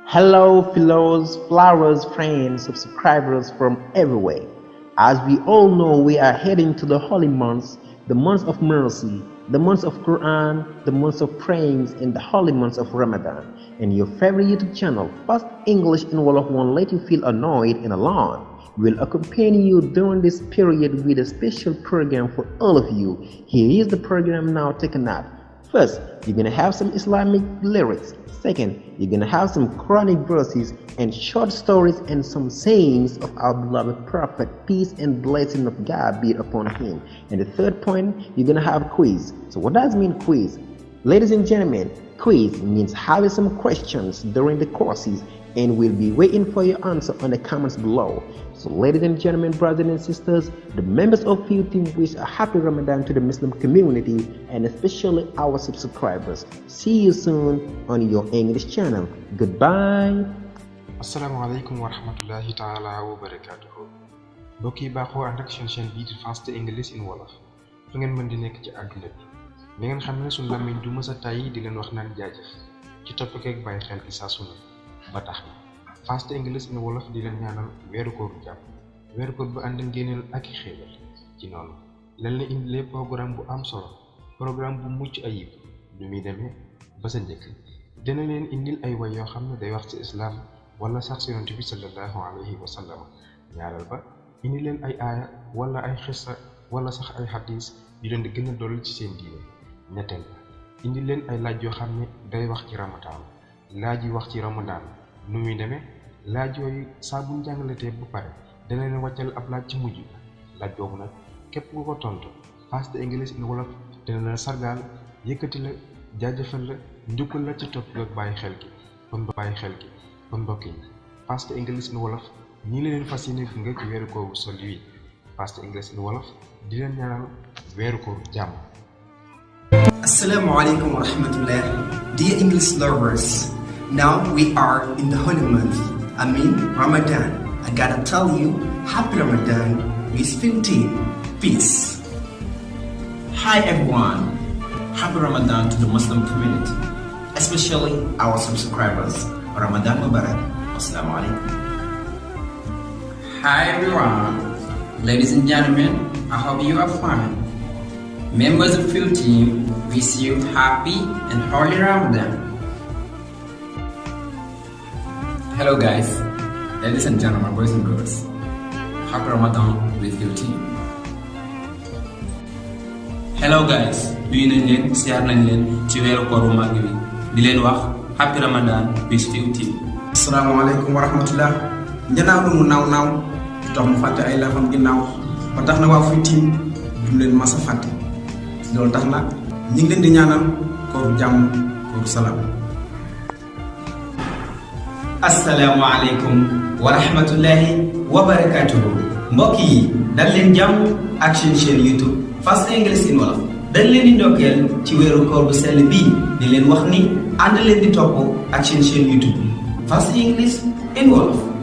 Hello, fellows, flowers, friends, subscribers from everywhere. As we all know, we are heading to the holy months, the months of mercy, the months of Quran, the months of prayings, and the holy months of Ramadan. And your favorite YouTube channel, Fast English in Wolof, won't let you feel annoyed and alone. We'll accompany you during this period with a special program for all of you. Here is the program now taken up. First, you're gonna have some Islamic lyrics. Second, you're gonna have some Quranic verses and short stories and some sayings of our beloved Prophet, peace and blessing of God be upon him. And the third point, you're gonna have quiz. So what does mean quiz? Ladies and gentlemen, quiz means having some questions during the courses, and we'll be waiting for your answer on the comments below. So ladies and gentlemen, brothers and sisters, the members of your team wish a happy Ramadan to the Muslim community and especially our subscribers. See you soon on your English channel. Goodbye. Assalamualaikum warahmatullahi taala wabarakatuh. Mbokk yi baaxoo ànd ak seen chaîne bii di Fast English in Wolof fu ngeen mën di nekk ci àdduna bi. Ni ngeen xam ne suñu làmmiñ du mës a tàyyi di leen wax naan jaajëf ci topp keeg bàyyi xel gi saa su ne ba tax na Fast English in Wolof di leen ñaanal weeru koor bu jàmm weeru koor bu ànd ngeeneel ak i xéewal ci noonu lan la indilee programme bu am solo programme bu mucc ayib lu muy demee ba sa njëkk dina leen indil ay way yoo xam ne day wax ci islam wala sax ci yonent bi sallallahu alayhi wa sallam ñaaral ba indi leen ay aaya wala ay xissa wala sax ay hadis yu leen di gën a dolli ci seen diine ñetteel indi leen ay laaj yoo xam ne day wax ci ramadan laaj yi wax ci ramadan nu muy demee laaj yooyu saa bu jàngalatee bu pare dana leen wàccal ab laaj ci mujj laaj boobu nag képp ku ko tontu Fast English in Wolof dina la sargaal yëkkati la jaajëfal la njukkal la ci topp ak bàyyi xel gi kon mbokk yi Fast English in Wolof ñii la leen fas yéene nga ci weeru koor bu sol wi Fast English in Wolof di leen ñaanal weeru koor jàmm. Assalamu alaikum wa rahmatullah. Dear English lovers, now we are in the holy month, Ramadan. I gotta tell you, happy Ramadan with 15 peace. Hi everyone, happy Ramadan to the Muslim community, especially our subscribers. Ramadan Mubarak. Assalamu alaikum. Hi everyone, ladies and gentlemen, I hope you are fine. Members of your team wish you happy and holy Ramadan. Hello guys, ladies and gentlemen, boys and girls, happy Ramadan with your team. Hello guys, nuyu nañ leen siyaar nañ leen ci weeru koor bu màgg bi di leen wax happy Ramadan with your team. Assalamualaikum warahmatullah. Njanaaw lu mu naaw tax mu fàtte ay lafam ginnaaw ba tax na waa fuy team du leen masa fàtte loolu tax na ñi ngi leen di ñaanal koor jàmm koor salaam. Assalamu alaikum wa rahmatullahi wa barakatuhu. Mbokk yi dal leen jàmm ak seen chaîne YouTube Fast English in Wolof dañ leen di ndokkeel ci weeru koor bu sell bii di leen wax ni ànd leen di topp ak seen chaîne YouTube Fast English in Wolof.